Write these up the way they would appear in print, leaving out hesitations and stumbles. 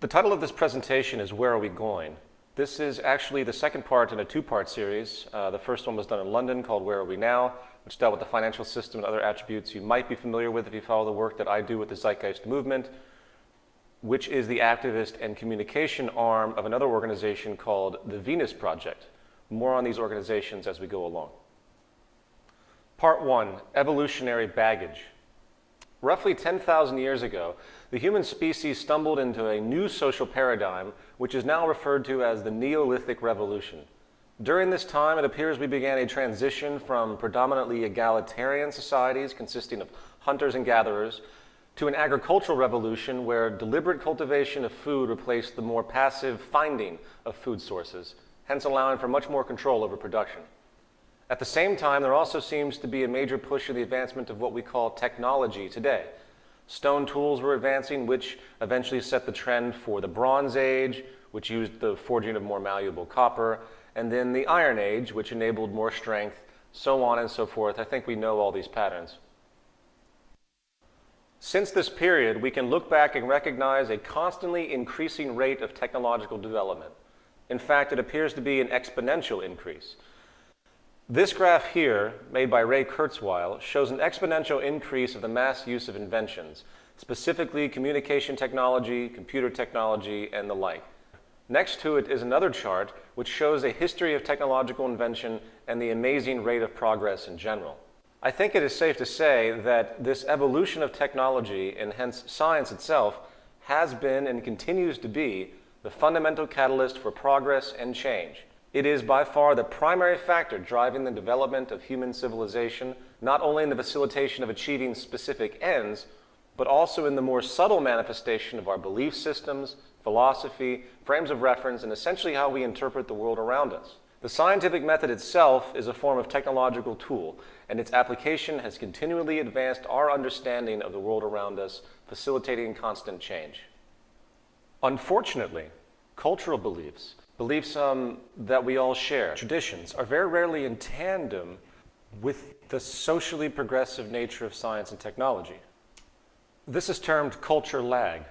The title of this presentation is Where Are We Going? This is actually the second part in a two-part series. The first one was done in London called Where Are We Now?, which dealt with the financial system and other attributes you might be familiar with if you follow the work that I do with the Zeitgeist Movement, which is the activist and communication arm of another organization called the Venus Project. More on these organizations as we go along. Part 1, Evolutionary Baggage. Roughly 10,000 years ago, the human species stumbled into a new social paradigm, which is now referred to as the Neolithic Revolution. During this time, it appears we began a transition from predominantly egalitarian societies consisting of hunters and gatherers to an agricultural revolution where deliberate cultivation of food replaced the more passive finding of food sources, hence allowing for much more control over production. At the same time, there also seems to be a major push in the advancement of what we call technology today. Stone tools were advancing, which eventually set the trend for the Bronze Age, which used the forging of more malleable copper, and then the Iron Age, which enabled more strength, so on and so forth. I think we know all these patterns. Since this period, we can look back and recognize a constantly increasing rate of technological development. In fact, it appears to be an exponential increase. This graph here, made by Ray Kurzweil, shows an exponential increase of the mass use of inventions, specifically communication technology, computer technology, and the like. Next to it is another chart which shows a history of technological invention and the amazing rate of progress in general. I think it is safe to say that this evolution of technology, and hence science itself, has been and continues to be the fundamental catalyst for progress and change. It is by far the primary factor driving the development of human civilization, not only in the facilitation of achieving specific ends, but also in the more subtle manifestation of our belief systems, philosophy, frames of reference, and essentially how we interpret the world around us. The scientific method itself is a form of technological tool, and its application has continually advanced our understanding of the world around us, facilitating constant change. Unfortunately, cultural beliefs that we all share, traditions, are very rarely in tandem with the socially progressive nature of science and technology. This is termed culture lag.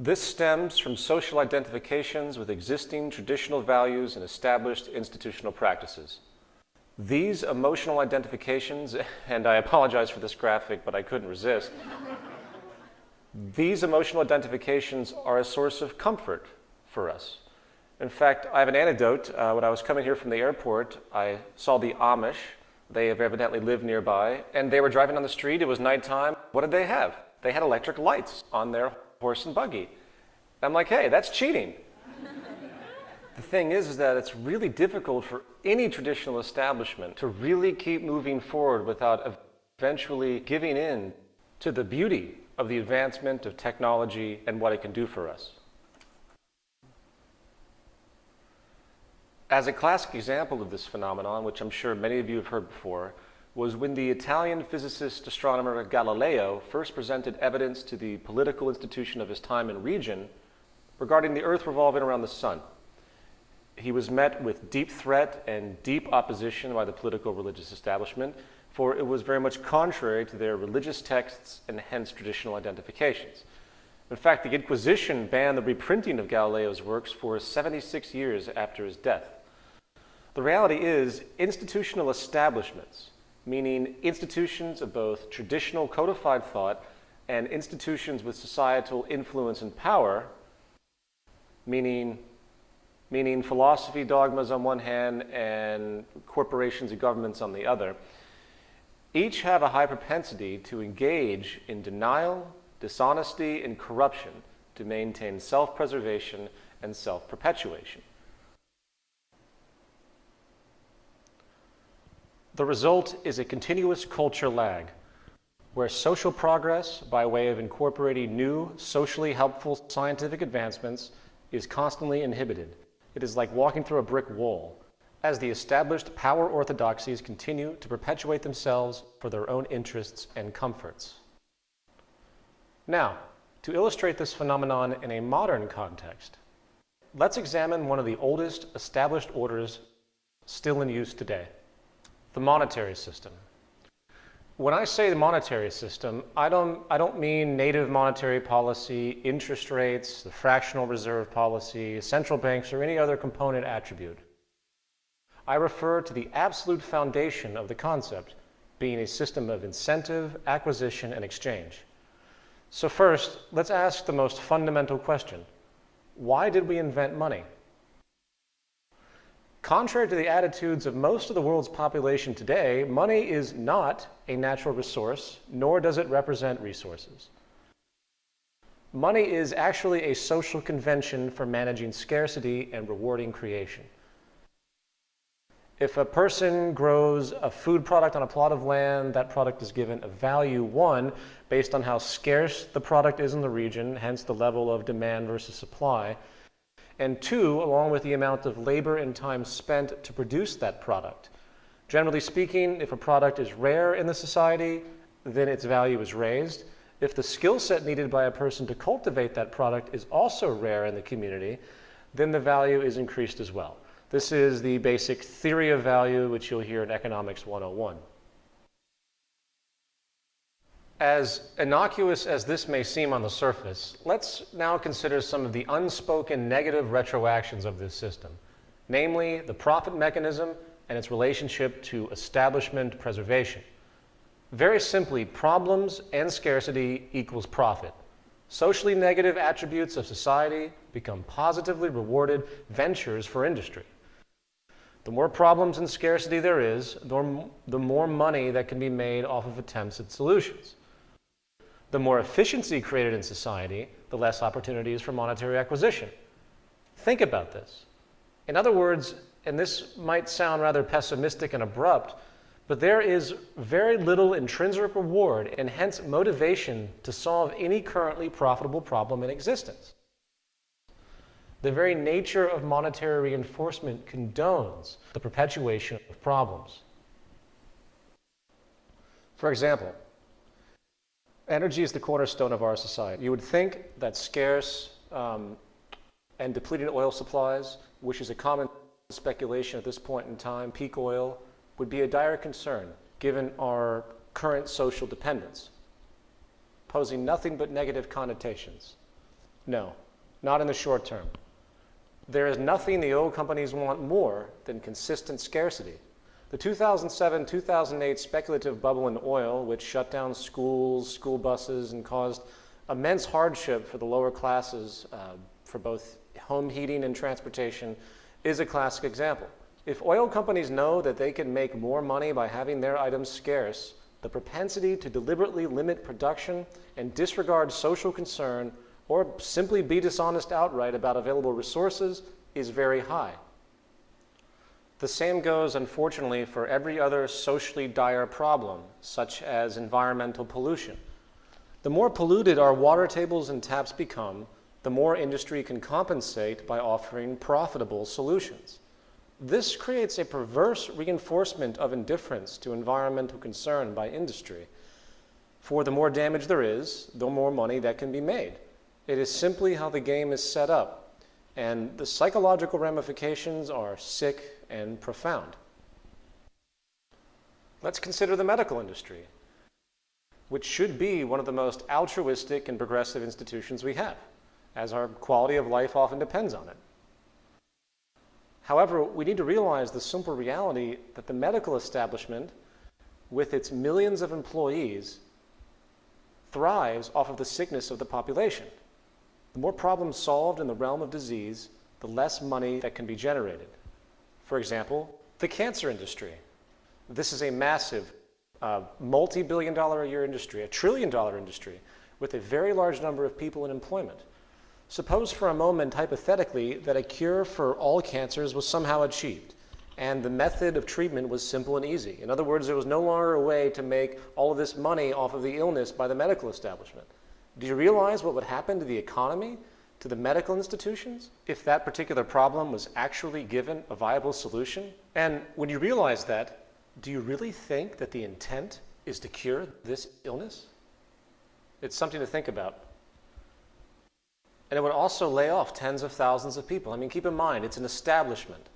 This stems from social identifications with existing traditional values and established institutional practices. These emotional identifications, and I apologize for this graphic, but I couldn't resist, these emotional identifications are a source of comfort for us. In fact, I have an anecdote. When I was coming here from the airport, I saw the Amish. They have evidently lived nearby, and they were driving on the street. It was nighttime. What did they have? They had electric lights on their horse and buggy. I'm like, hey, that's cheating. The thing is that it's really difficult for any traditional establishment to really keep moving forward without eventually giving in to the beauty of the advancement of technology and what it can do for us. As a classic example of this phenomenon, which I'm sure many of you have heard before, was when the Italian physicist astronomer Galileo first presented evidence to the political institution of his time and region regarding the Earth revolving around the sun. He was met with deep threat and deep opposition by the political religious establishment, for it was very much contrary to their religious texts and hence traditional identifications. In fact, the Inquisition banned the reprinting of Galileo's works for 76 years after his death. The reality is, institutional establishments, meaning institutions of both traditional codified thought and institutions with societal influence and power, meaning philosophy dogmas on one hand and corporations and governments on the other, each have a high propensity to engage in denial, dishonesty, and corruption to maintain self-preservation and self-perpetuation. The result is a continuous culture lag, where social progress, by way of incorporating new, socially helpful scientific advancements, is constantly inhibited. It is like walking through a brick wall, as the established power orthodoxies continue to perpetuate themselves for their own interests and comforts. Now, to illustrate this phenomenon in a modern context, let's examine one of the oldest established orders still in use today, the monetary system. When I say the monetary system, I don't mean native monetary policy, interest rates, the fractional reserve policy, central banks, or any other component attribute. I refer to the absolute foundation of the concept being a system of incentive, acquisition, and exchange. So first, let's ask the most fundamental question. Why did we invent money? Contrary to the attitudes of most of the world's population today, money is not a natural resource, nor does it represent resources. Money is actually a social convention for managing scarcity and rewarding creation. If a person grows a food product on a plot of land, that product is given a value, 1, based on how scarce the product is in the region, hence the level of demand versus supply, and 2, along with the amount of labor and time spent to produce that product. Generally speaking, if a product is rare in the society, then its value is raised. If the skill set needed by a person to cultivate that product is also rare in the community, then the value is increased as well. This is the basic theory of value, which you'll hear in Economics 101. As innocuous as this may seem on the surface, let's now consider some of the unspoken negative retroactions of this system, namely the profit mechanism and its relationship to establishment preservation. Very simply, problems and scarcity equals profit. Socially negative attributes of society become positively rewarded ventures for industry. The more problems and scarcity there is, the more money that can be made off of attempts at solutions. The more efficiency created in society, the less opportunities for monetary acquisition. Think about this. In other words, and this might sound rather pessimistic and abrupt, but there is very little intrinsic reward and hence motivation to solve any currently profitable problem in existence. The very nature of monetary reinforcement condones the perpetuation of problems. For example, energy is the cornerstone of our society. You would think that scarce and depleted oil supplies, which is a common speculation at this point in time, peak oil, would be a dire concern given our current social dependence, posing nothing but negative connotations. No, not in the short term. There is nothing the oil companies want more than consistent scarcity. The 2007-2008 speculative bubble in oil, which shut down schools, school buses, and caused immense hardship for the lower classes for both home heating and transportation, is a classic example. If oil companies know that they can make more money by having their items scarce, the propensity to deliberately limit production and disregard social concern or simply be dishonest outright about available resources is very high. The same goes, unfortunately, for every other socially dire problem, such as environmental pollution. The more polluted our water tables and taps become, the more industry can compensate by offering profitable solutions. This creates a perverse reinforcement of indifference to environmental concern by industry. For the more damage there is, the more money that can be made. It is simply how the game is set up, and the psychological ramifications are sick and profound. Let's consider the medical industry, which should be one of the most altruistic and progressive institutions we have, as our quality of life often depends on it. However, we need to realize the simple reality that the medical establishment, with its millions of employees, thrives off of the sickness of the population. The more problems solved in the realm of disease, the less money that can be generated. For example, the cancer industry. This is a massive, multi-billion-dollar a year industry, a trillion-dollar industry, with a very large number of people in employment. Suppose for a moment, hypothetically, that a cure for all cancers was somehow achieved, and the method of treatment was simple and easy. In other words, there was no longer a way to make all of this money off of the illness by the medical establishment. Do you realize what would happen to the economy, to the medical institutions, if that particular problem was actually given a viable solution? And when you realize that, do you really think that the intent is to cure this illness? It's something to think about. And it would also lay off tens of thousands of people. I mean, keep in mind, it's an establishment.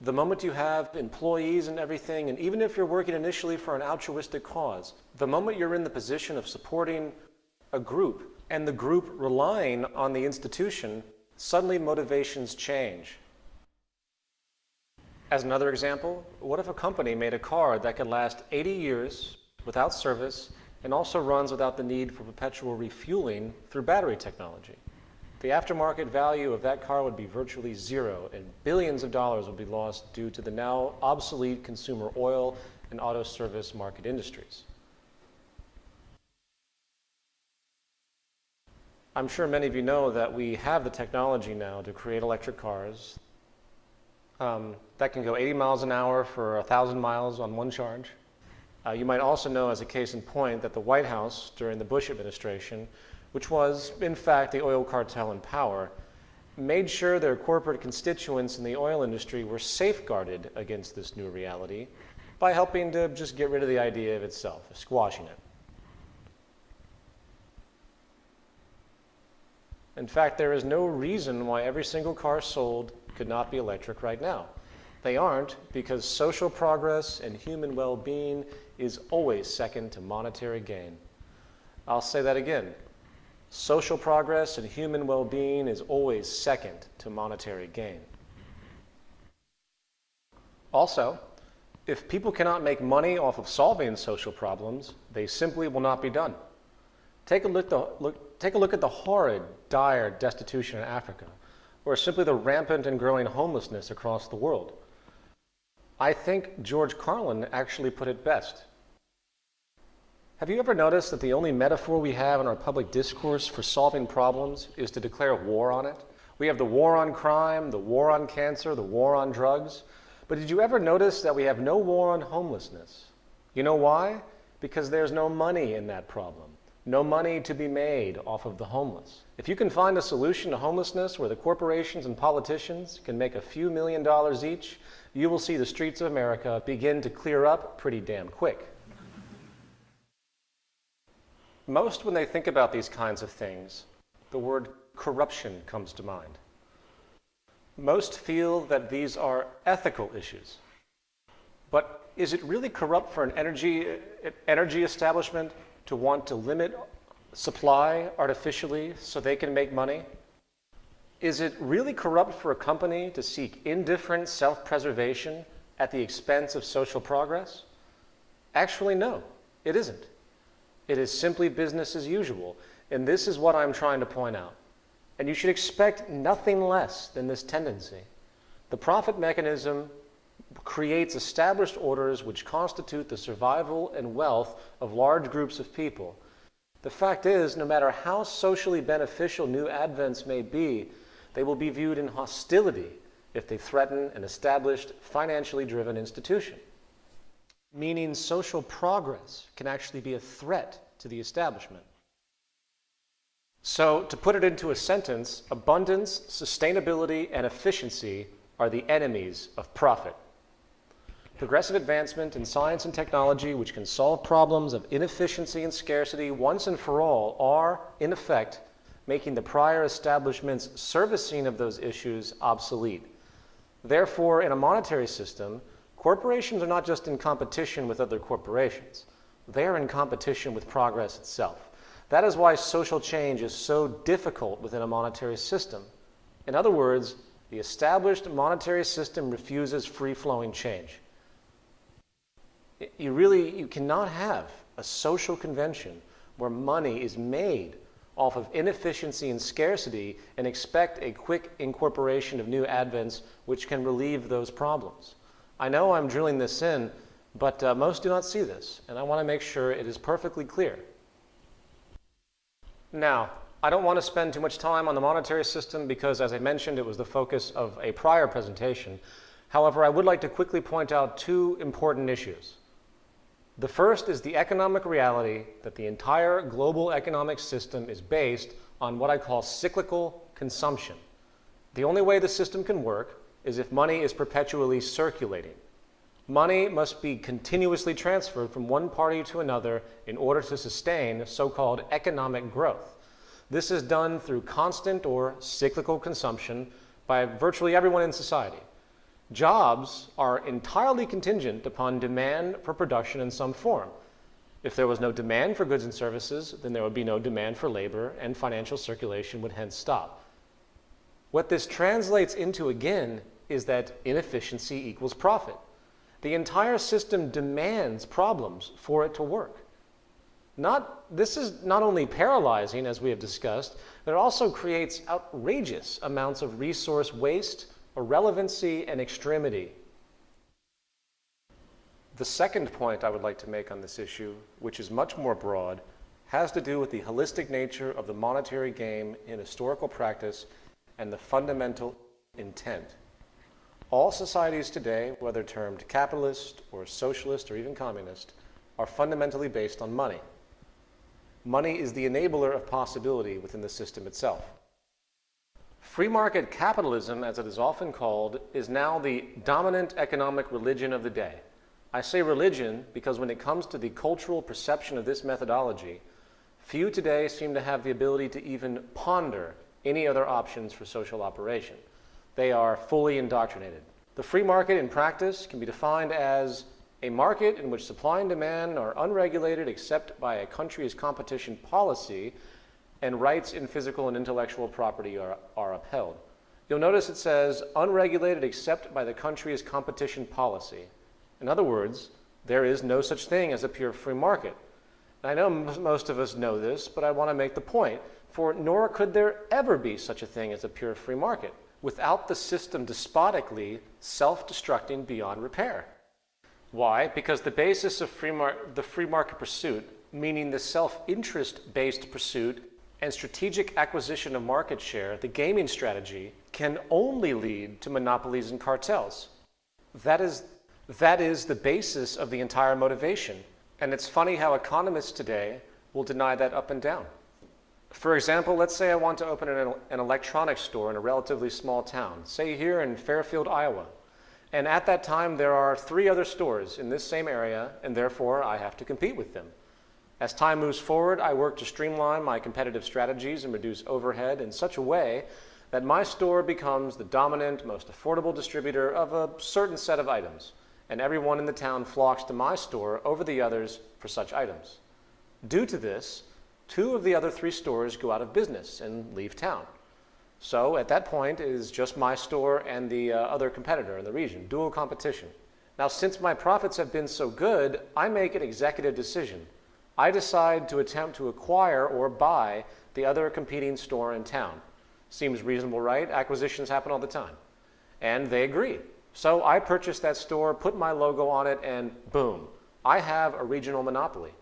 The moment you have employees and everything, and even if you're working initially for an altruistic cause, the moment you're in the position of supporting a group and the group relying on the institution, suddenly motivations change. As another example, what if a company made a car that could last 80 years without service and also runs without the need for perpetual refueling through battery technology? The aftermarket value of that car would be virtually zero, and billions of dollars would be lost due to the now obsolete consumer oil and auto service market industries. I'm sure many of you know that we have the technology now to create electric cars that can go 80 miles an hour for 1,000 miles on one charge. You might also know, as a case in point, that the White House during the Bush administration, which was, in fact, the oil cartel in power, made sure their corporate constituents in the oil industry were safeguarded against this new reality by helping to just get rid of the idea of itself, squashing it. In fact, there is no reason why every single car sold could not be electric right now. They aren't, because social progress and human well-being is always second to monetary gain. I'll say that again. Social progress and human well-being is always second to monetary gain. Also, if people cannot make money off of solving social problems, they simply will not be done. Take a look at the horrid, dire destitution in Africa, or simply the rampant and growing homelessness across the world. I think George Carlin actually put it best. Have you ever noticed that the only metaphor we have in our public discourse for solving problems is to declare war on it? We have the war on crime, the war on cancer, the war on drugs. But did you ever notice that we have no war on homelessness? You know why? Because there's no money in that problem. No money to be made off of the homeless. If you can find a solution to homelessness where the corporations and politicians can make a few $1 million each, you will see the streets of America begin to clear up pretty damn quick. Most, when they think about these kinds of things, the word corruption comes to mind. Most feel that these are ethical issues. But is it really corrupt for an energy establishment to want to limit supply artificially so they can make money? Is it really corrupt for a company to seek indifferent self-preservation at the expense of social progress? Actually, no, it isn't. It is simply business as usual, and this is what I'm trying to point out. And you should expect nothing less than this tendency. The profit mechanism creates established orders which constitute the survival and wealth of large groups of people. The fact is, no matter how socially beneficial new advents may be, they will be viewed in hostility if they threaten an established, financially driven institution. Meaning social progress can actually be a threat to the establishment. So, to put it into a sentence, abundance, sustainability, and efficiency are the enemies of profit. Progressive advancement in science and technology which can solve problems of inefficiency and scarcity once and for all are, in effect, making the prior establishment's servicing of those issues obsolete. Therefore, in a monetary system, corporations are not just in competition with other corporations. They are in competition with progress itself. That is why social change is so difficult within a monetary system. In other words, the established monetary system refuses free-flowing change. You cannot have a social convention where money is made off of inefficiency and scarcity and expect a quick incorporation of new advents which can relieve those problems. I know I'm drilling this in, but most do not see this, and I want to make sure it is perfectly clear. Now, I don't want to spend too much time on the monetary system because, as I mentioned, it was the focus of a prior presentation. However, I would like to quickly point out two important issues. The first is the economic reality that the entire global economic system is based on what I call cyclical consumption. The only way the system can work is if money is perpetually circulating. Money must be continuously transferred from one party to another in order to sustain so-called economic growth. This is done through constant or cyclical consumption by virtually everyone in society. Jobs are entirely contingent upon demand for production in some form. If there was no demand for goods and services, then there would be no demand for labor, and financial circulation would hence stop. What this translates into, again, is that inefficiency equals profit. The entire system demands problems for it to work. This is not only paralyzing, as we have discussed, but it also creates outrageous amounts of resource waste, irrelevancy, and extremity. The second point I would like to make on this issue, which is much more broad, has to do with the holistic nature of the monetary game in historical practice and the fundamental intent. All societies today, whether termed capitalist or socialist or even communist, are fundamentally based on money. Money is the enabler of possibility within the system itself. Free market capitalism, as it is often called, is now the dominant economic religion of the day. I say religion because when it comes to the cultural perception of this methodology, few today seem to have the ability to even ponder any other options for social operation. They are fully indoctrinated. The free market in practice can be defined as a market in which supply and demand are unregulated except by a country's competition policy, and rights in physical and intellectual property are upheld. You'll notice it says unregulated except by the country's competition policy. In other words, there is no such thing as a pure free market. And I know most of us know this, but I want to make the point, for nor could there ever be such a thing as a pure free market without the system despotically self-destructing beyond repair. Why? Because the basis of the free market pursuit, meaning the self-interest-based pursuit and strategic acquisition of market share, the gaming strategy, can only lead to monopolies and cartels. That is the basis of the entire motivation. And it's funny how economists today will deny that up and down. For example, let's say I want to open an electronics store in a relatively small town, say here in Fairfield, Iowa. And at that time, there are 3 other stores in this same area, and therefore I have to compete with them. As time moves forward, I work to streamline my competitive strategies and reduce overhead in such a way that my store becomes the dominant, most affordable distributor of a certain set of items, and everyone in the town flocks to my store over the others for such items. Due to this, 2 of the other 3 stores go out of business and leave town. So at that point, it is just my store and the other competitor in the region, dual competition. Now, since my profits have been so good, I make an executive decision. I decide to attempt to acquire or buy the other competing store in town. Seems reasonable, right? Acquisitions happen all the time. And they agree. So I purchase that store, put my logo on it, and boom, I have a regional monopoly.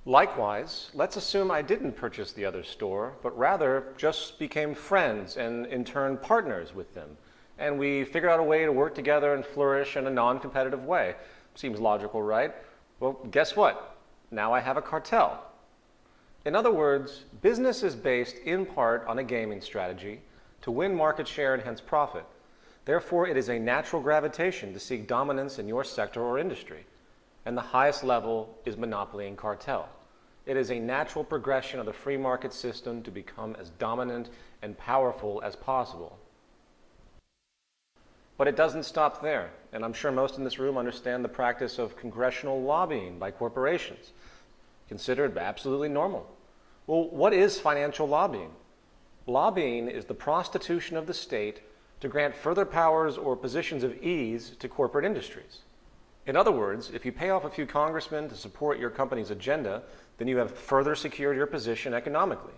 Likewise, let's assume I didn't purchase the other store, but rather just became friends and in turn partners with them. And we figured out a way to work together and flourish in a non-competitive way. Seems logical, right? Well, guess what? Now I have a cartel. In other words, business is based in part on a gaming strategy to win market share and hence profit. Therefore, it is a natural gravitation to seek dominance in your sector or industry. And the highest level is monopoly and cartel. It is a natural progression of the free market system to become as dominant and powerful as possible. But it doesn't stop there, and I'm sure most in this room understand the practice of congressional lobbying by corporations, considered absolutely normal. Well, what is financial lobbying? Lobbying is the prostitution of the state to grant further powers or positions of ease to corporate industries. In other words, if you pay off a few congressmen to support your company's agenda, then you have further secured your position economically.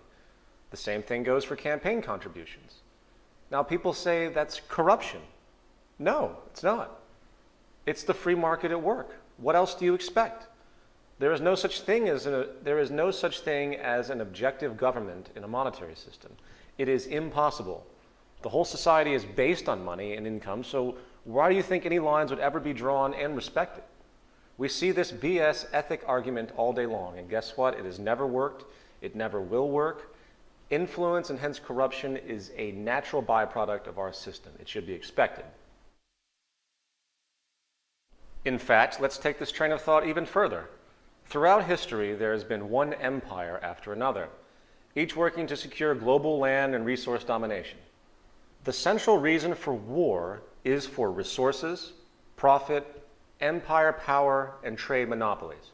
The same thing goes for campaign contributions. Now, people say that's corruption. No, it's not. It's the free market at work. What else do you expect? There is no such thing as an objective government in a monetary system. It is impossible. The whole society is based on money and income, so why do you think any lines would ever be drawn and respected? We see this BS ethic argument all day long, and guess what? It has never worked. It never will work. Influence and hence corruption is a natural byproduct of our system. It should be expected. In fact, let's take this train of thought even further. Throughout history, there has been one empire after another, each working to secure global land and resource domination. The central reason for war is for resources, profit, empire power, and trade monopolies.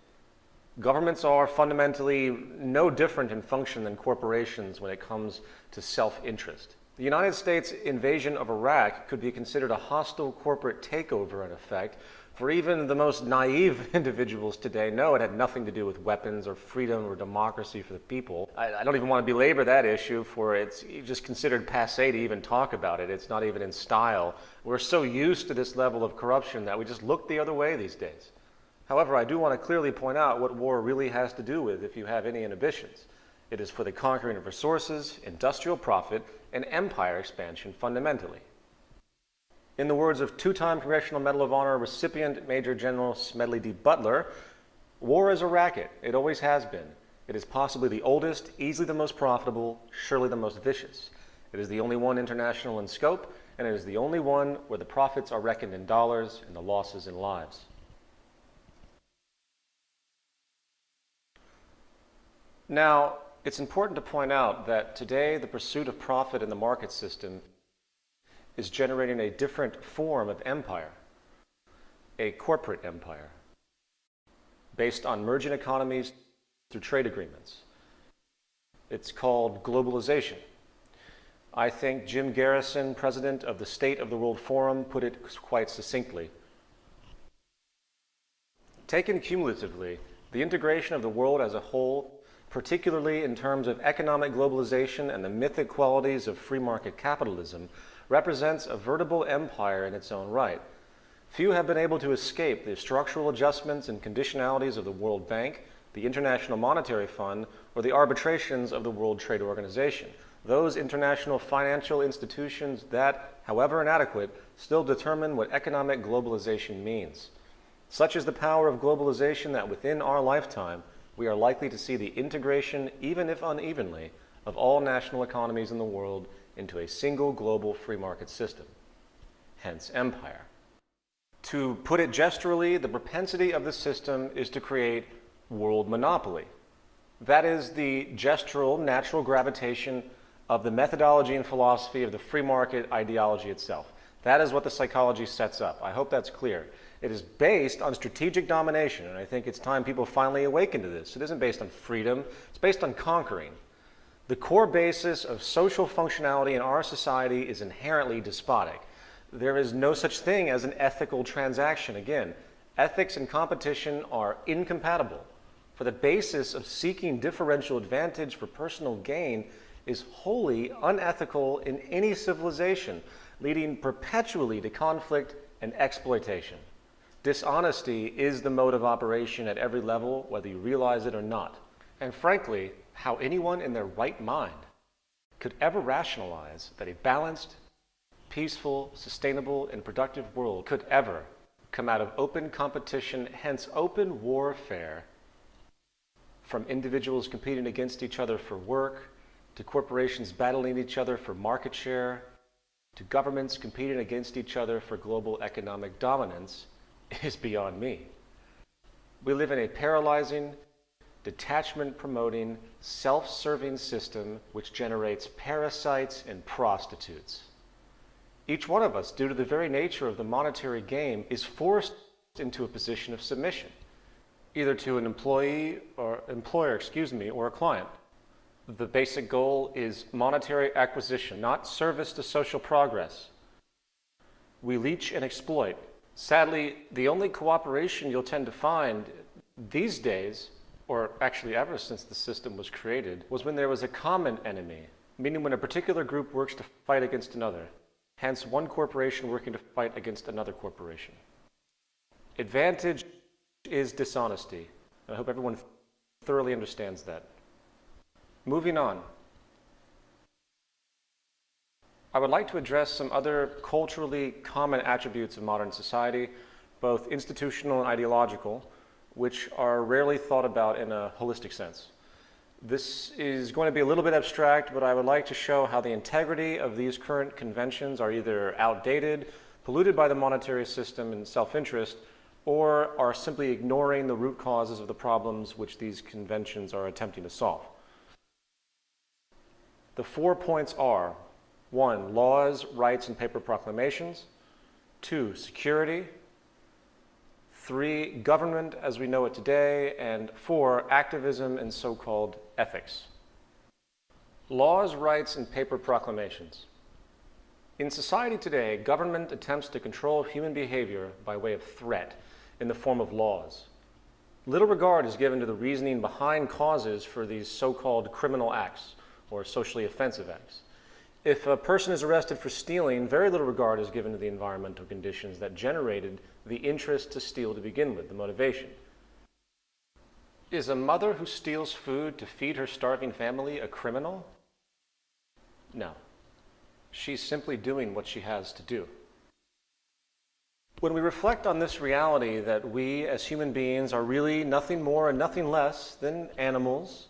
Governments are fundamentally no different in function than corporations when it comes to self-interest. The United States invasion of Iraq could be considered a hostile corporate takeover in effect. For even the most naive individuals today know it had nothing to do with weapons or freedom or democracy for the people. I don't even want to belabor that issue, for it's just considered passé to even talk about it. It's not even in style. We're so used to this level of corruption that we just look the other way these days. However, I do want to clearly point out what war really has to do with if you have any inhibitions. It is for the conquering of resources, industrial profit, and empire expansion fundamentally. In the words of two-time Congressional Medal of Honor recipient Major General Smedley D. Butler, war is a racket. It always has been. It is possibly the oldest, easily the most profitable, surely the most vicious. It is the only one international in scope, and it is the only one where the profits are reckoned in dollars and the losses in lives. Now, it's important to point out that today the pursuit of profit in the market system is generating a different form of empire, a corporate empire, based on merging economies through trade agreements. It's called globalization. I think Jim Garrison, president of the State of the World Forum, put it quite succinctly. Taken cumulatively, the integration of the world as a whole, particularly in terms of economic globalization and the mythic qualities of free market capitalism, represents a veritable empire in its own right. Few have been able to escape the structural adjustments and conditionalities of the World Bank, the International Monetary Fund, or the arbitrations of the World Trade Organization. Those international financial institutions that, however inadequate, still determine what economic globalization means. Such is the power of globalization that within our lifetime, we are likely to see the integration, even if unevenly, of all national economies in the world into a single global free market system, hence empire. To put it gesturally, the propensity of the system is to create world monopoly. That is the gestural natural gravitation of the methodology and philosophy of the free market ideology itself. That is what the psychology sets up. I hope that's clear. It is based on strategic domination, and I think it's time people finally awaken to this. It isn't based on freedom, it's based on conquering. The core basis of social functionality in our society is inherently despotic. There is no such thing as an ethical transaction. Again, ethics and competition are incompatible. For the basis of seeking differential advantage for personal gain is wholly unethical in any civilization, leading perpetually to conflict and exploitation. Dishonesty is the mode of operation at every level, whether you realize it or not. And frankly, how anyone in their right mind could ever rationalize that a balanced, peaceful, sustainable, and productive world could ever come out of open competition, hence open warfare, from individuals competing against each other for work, to corporations battling each other for market share, to governments competing against each other for global economic dominance, is beyond me. We live in a paralyzing, detachment-promoting, self-serving system which generates parasites and prostitutes. Each one of us, due to the very nature of the monetary game, is forced into a position of submission, either to an employer, or a client. The basic goal is monetary acquisition, not service to social progress. We leech and exploit. Sadly, the only cooperation you'll tend to find these days, or actually ever since the system was created, was when there was a common enemy, meaning when a particular group works to fight against another, hence one corporation working to fight against another corporation. Advantage is dishonesty, and I hope everyone thoroughly understands that. Moving on. I would like to address some other culturally common attributes of modern society, both institutional and ideological, which are rarely thought about in a holistic sense. This is going to be a little bit abstract, but I would like to show how the integrity of these current conventions are either outdated, polluted by the monetary system and self-interest, or are simply ignoring the root causes of the problems which these conventions are attempting to solve. The 4 points are: 1, laws, rights, and paper proclamations. 2, security. 3, government as we know it today. And 4, activism and so-called ethics. Laws, rights, and paper proclamations. In society today, government attempts to control human behavior by way of threat in the form of laws. Little regard is given to the reasoning behind causes for these so-called criminal acts or socially offensive acts. If a person is arrested for stealing, very little regard is given to the environmental conditions that generated the interest to steal to begin with, the motivation. Is a mother who steals food to feed her starving family a criminal? No. She's simply doing what she has to do. When we reflect on this reality that we as human beings are really nothing more and nothing less than animals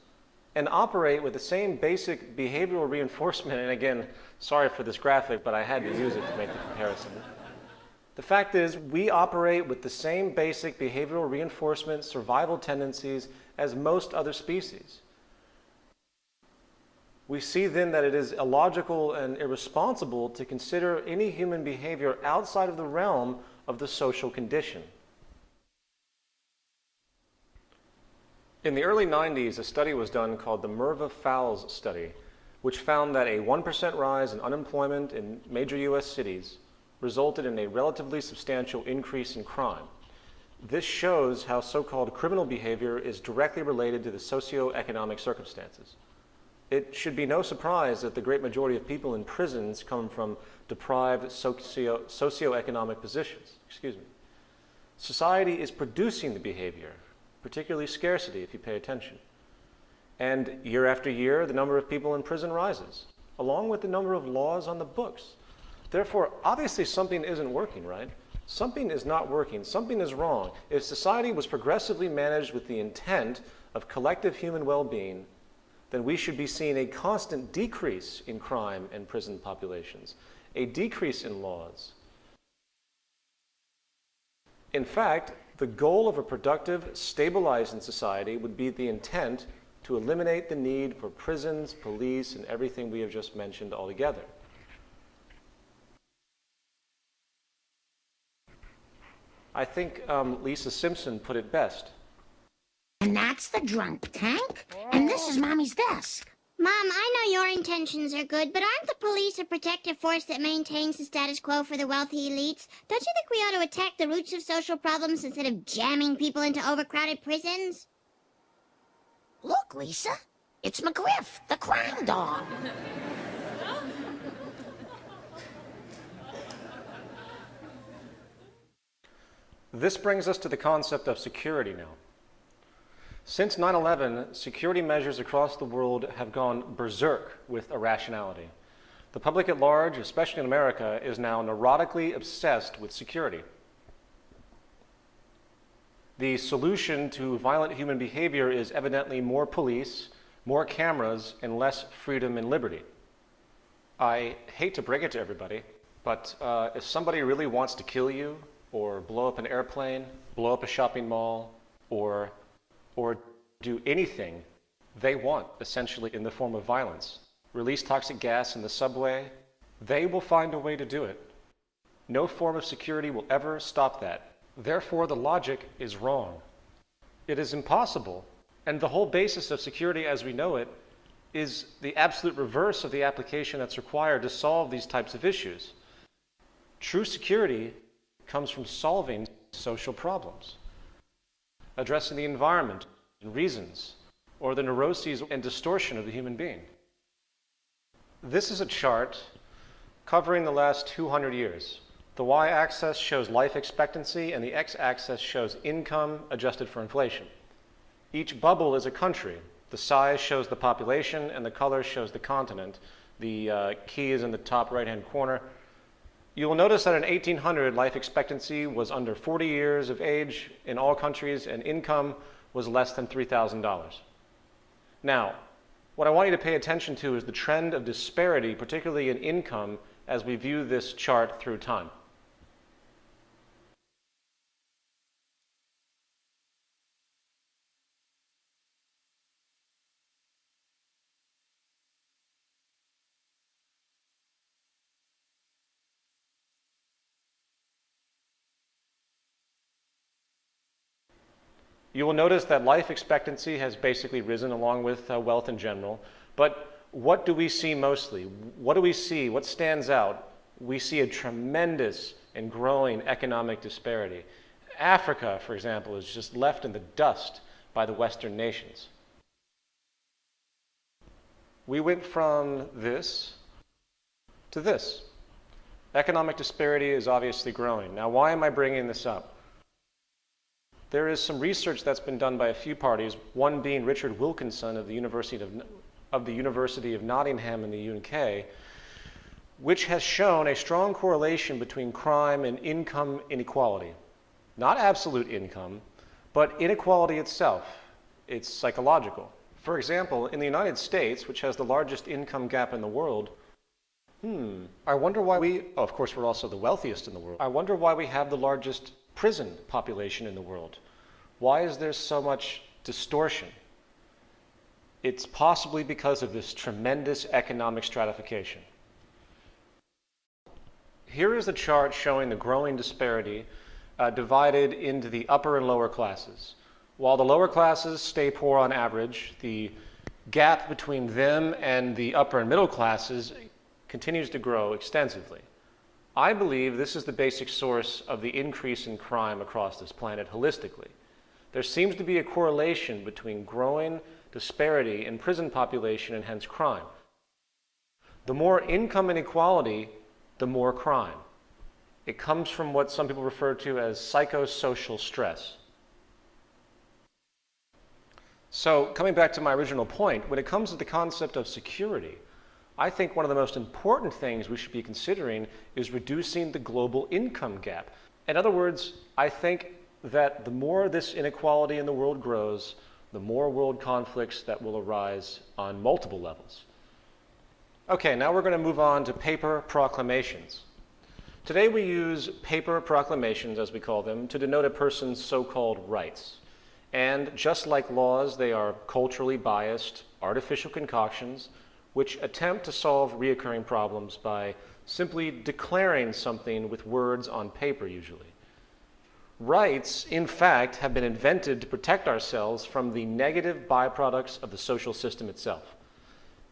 and operate with the same basic behavioral reinforcement, and again, sorry for this graphic, but I had to use it to make the comparison. The fact is, we operate with the same basic behavioral reinforcement survival tendencies as most other species. We see then that it is illogical and irresponsible to consider any human behavior outside of the realm of the social condition. In the early 90s, a study was done called the Merva-Fowles study, which found that a 1% rise in unemployment in major US cities resulted in a relatively substantial increase in crime. This shows how so-called criminal behavior is directly related to the socioeconomic circumstances. It should be no surprise that the great majority of people in prisons come from deprived socioeconomic positions. Society is producing the behavior, particularly scarcity if you pay attention. And year after year, the number of people in prison rises, along with the number of laws on the books. Therefore, obviously something isn't working, right? Something is not working. Something is wrong. If society was progressively managed with the intent of collective human well-being, then we should be seeing a constant decrease in crime and prison populations, a decrease in laws. In fact, the goal of a productive, stabilizing society would be the intent to eliminate the need for prisons, police, and everything we have just mentioned altogether. I think Lisa Simpson put it best. And that's the drunk tank? And this is Mommy's desk. Mom, I know your intentions are good, but aren't the police a protective force that maintains the status quo for the wealthy elites? Don't you think we ought to attack the roots of social problems instead of jamming people into overcrowded prisons? Look, Lisa. It's McGriff, the crime dog. This brings us to the concept of security now. Since 9/11, security measures across the world have gone berserk with irrationality. The public at large, especially in America, is now neurotically obsessed with security. The solution to violent human behavior is evidently more police, more cameras, and less freedom and liberty. I hate to break it to everybody, but if somebody really wants to kill you, or blow up an airplane, blow up a shopping mall, or do anything they want, essentially in the form of violence, release toxic gas in the subway, they will find a way to do it. No form of security will ever stop that. Therefore, the logic is wrong. It is impossible, and the whole basis of security as we know it is the absolute reverse of the application that's required to solve these types of issues. True security comes from solving social problems, addressing the environment and reasons, or the neuroses and distortion of the human being. This is a chart covering the last 200 years. The y-axis shows life expectancy, and the x-axis shows income adjusted for inflation. Each bubble is a country. The size shows the population, and the color shows the continent. The key is in the top right-hand corner. You will notice that in 1800, life expectancy was under 40 years of age in all countries, and income was less than $3,000. Now, what I want you to pay attention to is the trend of disparity, particularly in income, as we view this chart through time. You will notice that life expectancy has basically risen along with wealth in general. But what do we see mostly? What do we see? What stands out? We see a tremendous and growing economic disparity. Africa, for example, is just left in the dust by the Western nations. We went from this to this. Economic disparity is obviously growing. Now, why am I bringing this up? There is some research that's been done by a few parties, one being Richard Wilkinson of the University of Nottingham in the UK, which has shown a strong correlation between crime and income inequality. Not absolute income, but inequality itself. It's psychological. For example, in the United States, which has the largest income gap in the world, I wonder why of course we're also the wealthiest in the world. I wonder why we have the largest prison population in the world. Why is there so much distortion? It's possibly because of this tremendous economic stratification. Here is a chart showing the growing disparity divided into the upper and lower classes. While the lower classes stay poor on average, the gap between them and the upper and middle classes continues to grow extensively. I believe this is the basic source of the increase in crime across this planet holistically. There seems to be a correlation between growing disparity in prison population and hence crime. The more income inequality, the more crime. It comes from what some people refer to as psychosocial stress. So, coming back to my original point, when it comes to the concept of security, I think one of the most important things we should be considering is reducing the global income gap. In other words, I think that the more this inequality in the world grows, the more world conflicts that will arise on multiple levels. Okay, now we're going to move on to paper proclamations. Today we use paper proclamations, as we call them, to denote a person's so-called rights. And just like laws, they are culturally biased, artificial concoctions, which attempt to solve reoccurring problems by simply declaring something with words on paper usually. Rights, in fact, have been invented to protect ourselves from the negative byproducts of the social system itself.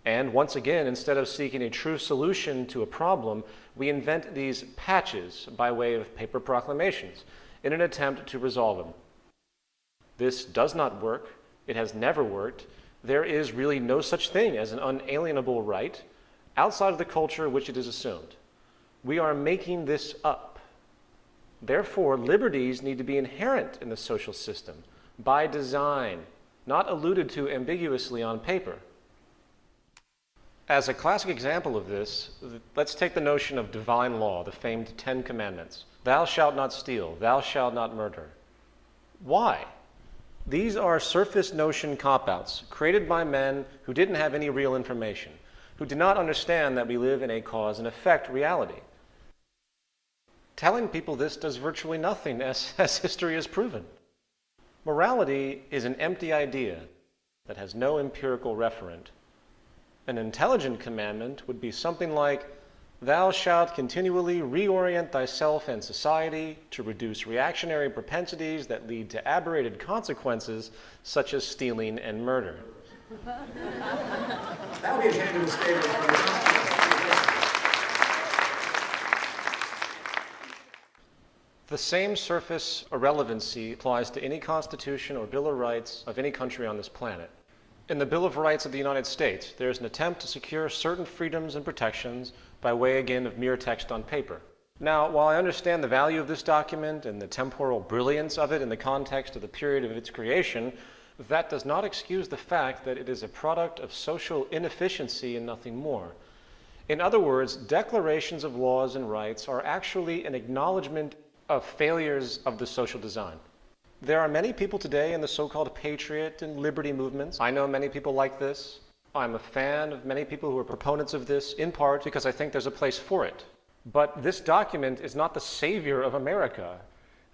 And once again, instead of seeking a true solution to a problem, we invent these patches by way of paper proclamations in an attempt to resolve them. This does not work. It has never worked. There is really no such thing as an unalienable right outside of the culture in which it is assumed. We are making this up. Therefore, liberties need to be inherent in the social system by design, not alluded to ambiguously on paper. As a classic example of this, let's take the notion of divine law, the famed 10 Commandments. Thou shalt not steal, thou shalt not murder. Why? These are surface notion cop-outs created by men who didn't have any real information, who did not understand that we live in a cause and effect reality. Telling people this does virtually nothing, as history has proven. Morality is an empty idea that has no empirical referent. An intelligent commandment would be something like, thou shalt continually reorient thyself and society to reduce reactionary propensities that lead to aberrated consequences such as stealing and murder. That would be a tangible statement. The same surface irrelevancy applies to any constitution or Bill of Rights of any country on this planet. In the Bill of Rights of the United States, there is an attempt to secure certain freedoms and protections by way, again, of mere text on paper. Now, while I understand the value of this document and the temporal brilliance of it in the context of the period of its creation, that does not excuse the fact that it is a product of social inefficiency and nothing more. In other words, declarations of laws and rights are actually an acknowledgement of failures of the social design. There are many people today in the so-called patriot and liberty movements. I know many people like this. I'm a fan of many people who are proponents of this, in part because I think there's a place for it. But this document is not the savior of America.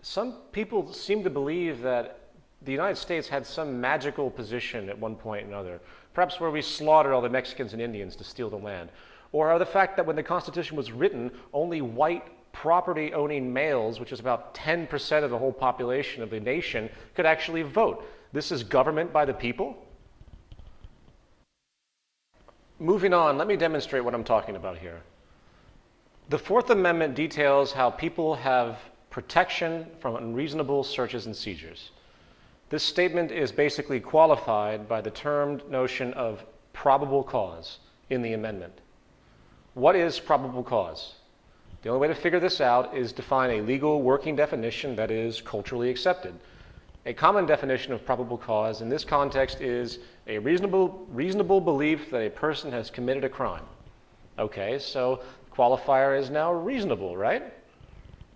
Some people seem to believe that the United States had some magical position at one point or another, perhaps where we slaughtered all the Mexicans and Indians to steal the land, or the fact that when the Constitution was written, only white, property-owning males, which is about 10% of the whole population of the nation, could actually vote. This is government by the people? Moving on, let me demonstrate what I'm talking about here. The Fourth Amendment details how people have protection from unreasonable searches and seizures. This statement is basically qualified by the termed notion of probable cause in the amendment. What is probable cause? The only way to figure this out is to find a legal working definition that is culturally accepted. A common definition of probable cause in this context is a reasonable belief that a person has committed a crime. Okay, so qualifier is now reasonable, right?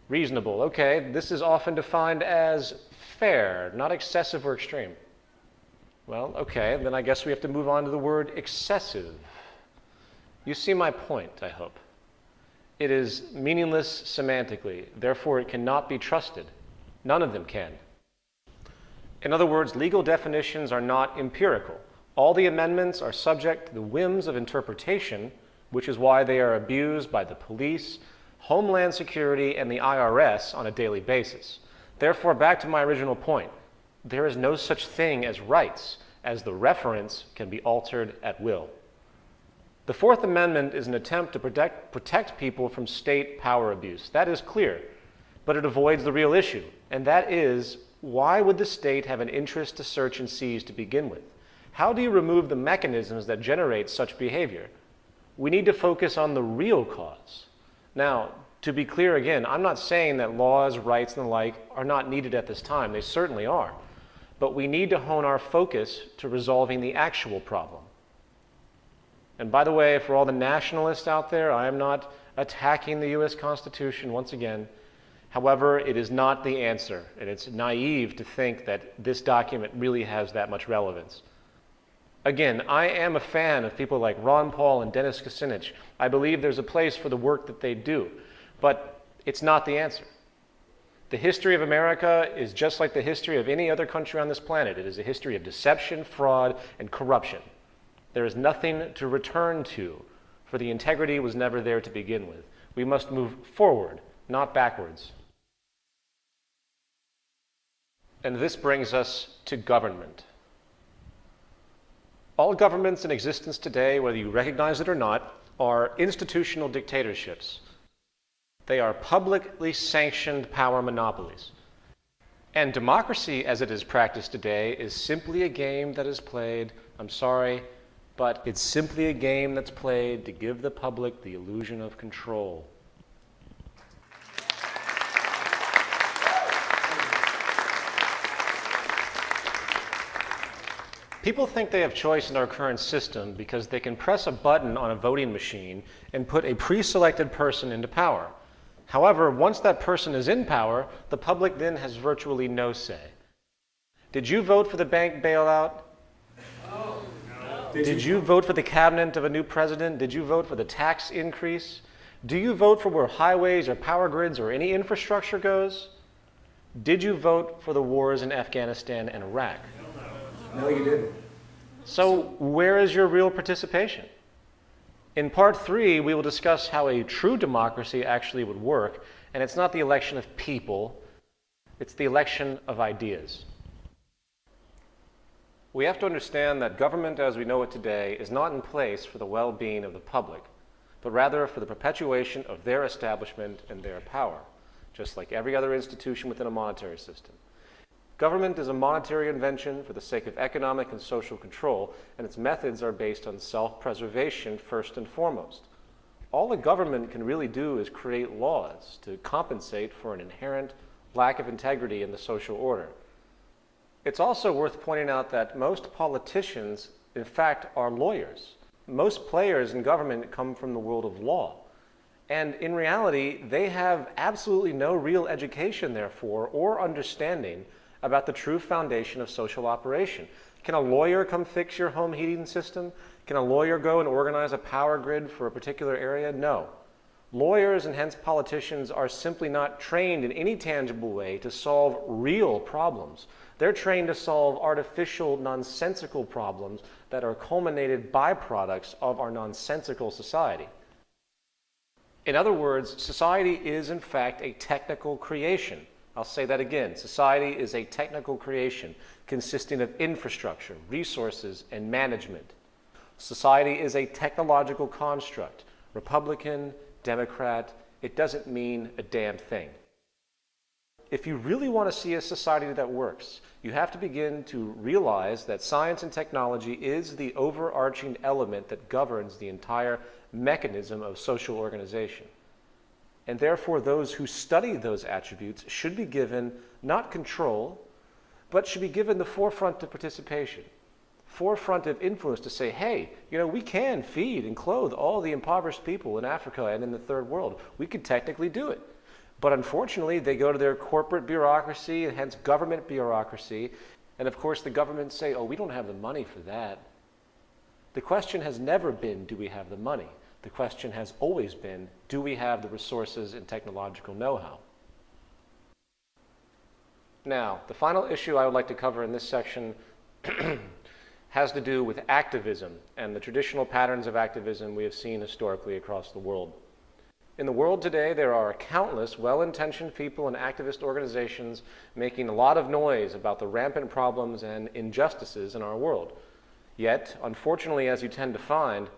Reasonable, okay. This is often defined as fair, not excessive or extreme. Well, okay, then I guess we have to move on to the word excessive. You see my point, I hope. It is meaningless semantically, therefore it cannot be trusted. None of them can. In other words, legal definitions are not empirical. All the amendments are subject to the whims of interpretation, which is why they are abused by the police, Homeland Security, and the IRS on a daily basis. Therefore, back to my original point, there is no such thing as rights, as the reference can be altered at will. The Fourth Amendment is an attempt to protect people from state power abuse. That is clear, but it avoids the real issue, and that is, why would the state have an interest to search and seize to begin with? How do you remove the mechanisms that generate such behavior? We need to focus on the real cause. Now, to be clear again, I'm not saying that laws, rights, and the like are not needed at this time. They certainly are. But we need to hone our focus to resolving the actual problem. And by the way, for all the nationalists out there, I am not attacking the U.S. Constitution once again. However, it is not the answer, and it's naive to think that this document really has that much relevance. Again, I am a fan of people like Ron Paul and Dennis Kucinich. I believe there's a place for the work that they do, but it's not the answer. The history of America is just like the history of any other country on this planet. It is a history of deception, fraud, and corruption. There is nothing to return to, for the integrity was never there to begin with. We must move forward, not backwards. And this brings us to government. All governments in existence today, whether you recognize it or not, are institutional dictatorships. They are publicly sanctioned power monopolies. And democracy, as it is practiced today, is simply a game that is played, I'm sorry, but it's simply a game that's played to give the public the illusion of control. People think they have choice in our current system because they can press a button on a voting machine and put a pre-selected person into power. However, once that person is in power, the public then has virtually no say. Did you vote for the bank bailout? No. Did you vote for the cabinet of a new president? Did you vote for the tax increase? Do you vote for where highways or power grids or any infrastructure goes? Did you vote for the wars in Afghanistan and Iraq? No, you didn't. So where is your real participation? In part 3, we will discuss how a true democracy actually would work, and it's not the election of people, it's the election of ideas. We have to understand that government as we know it today is not in place for the well-being of the public, but rather for the perpetuation of their establishment and their power, just like every other institution within a monetary system. Government is a monetary invention for the sake of economic and social control, and its methods are based on self-preservation first and foremost. All a government can really do is create laws to compensate for an inherent lack of integrity in the social order. It's also worth pointing out that most politicians, in fact, are lawyers. Most players in government come from the world of law. And in reality, they have absolutely no real education, therefore, or understanding about the true foundation of social operation. Can a lawyer come fix your home heating system? Can a lawyer go and organize a power grid for a particular area? No. Lawyers and hence politicians are simply not trained in any tangible way to solve real problems. They're trained to solve artificial, nonsensical problems that are culminated byproducts of our nonsensical society. In other words, society is in fact a technical creation. I'll say that again. Society is a technical creation consisting of infrastructure, resources, and management. Society is a technological construct. Republican, Democrat, it doesn't mean a damn thing. If you really want to see a society that works, you have to begin to realize that science and technology is the overarching element that governs the entire mechanism of social organization. And therefore, those who study those attributes should be given not control, but should be given the forefront of participation, forefront of influence to say, hey, we can feed and clothe all the impoverished people in Africa and in the third world. We could technically do it. But unfortunately, they go to their corporate bureaucracy and hence government bureaucracy. And of course, the governments say, oh, we don't have the money for that. The question has never been, do we have the money? The question has always been, do we have the resources and technological know-how? Now, the final issue I would like to cover in this section has to do with activism and the traditional patterns of activism we have seen historically across the world. In the world today, there are countless well-intentioned people and activist organizations making a lot of noise about the rampant problems and injustices in our world. Yet, unfortunately, as you tend to find,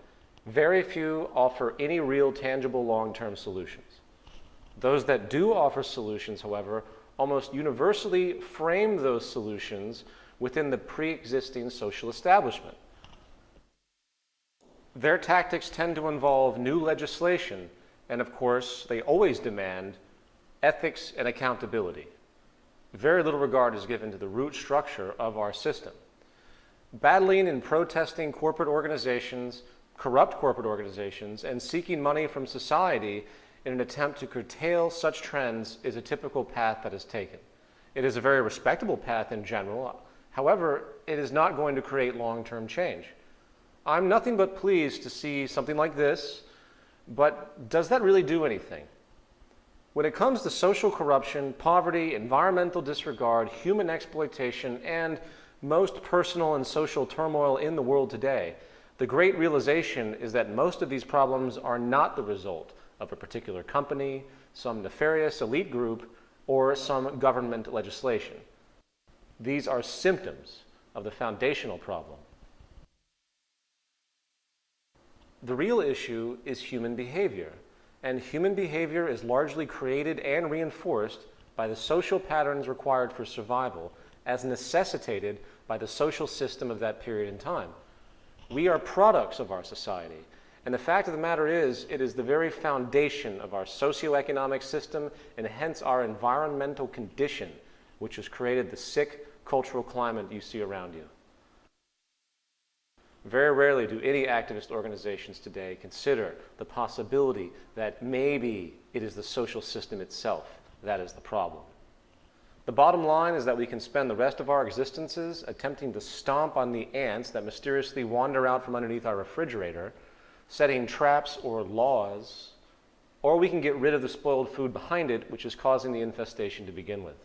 very few offer any real tangible long-term solutions. Those that do offer solutions, however, almost universally frame those solutions within the pre-existing social establishment. Their tactics tend to involve new legislation, and of course, they always demand ethics and accountability. Very little regard is given to the root structure of our system. Battling and protesting corporate organizations, corrupt corporate organizations, and seeking money from society in an attempt to curtail such trends is a typical path that is taken. It is a very respectable path in general. However, it is not going to create long-term change. I'm nothing but pleased to see something like this, but does that really do anything? When it comes to social corruption, poverty, environmental disregard, human exploitation, and most personal and social turmoil in the world today, the great realization is that most of these problems are not the result of a particular company, some nefarious elite group, or some government legislation. These are symptoms of the foundational problem. The real issue is human behavior, and human behavior is largely created and reinforced by the social patterns required for survival as necessitated by the social system of that period in time. We are products of our society, and the fact of the matter is, it is the very foundation of our socioeconomic system and hence our environmental condition which has created the sick cultural climate you see around you. Very rarely do any activist organizations today consider the possibility that maybe it is the social system itself that is the problem. The bottom line is that we can spend the rest of our existences attempting to stomp on the ants that mysteriously wander out from underneath our refrigerator, setting traps or laws, or we can get rid of the spoiled food behind it, which is causing the infestation to begin with.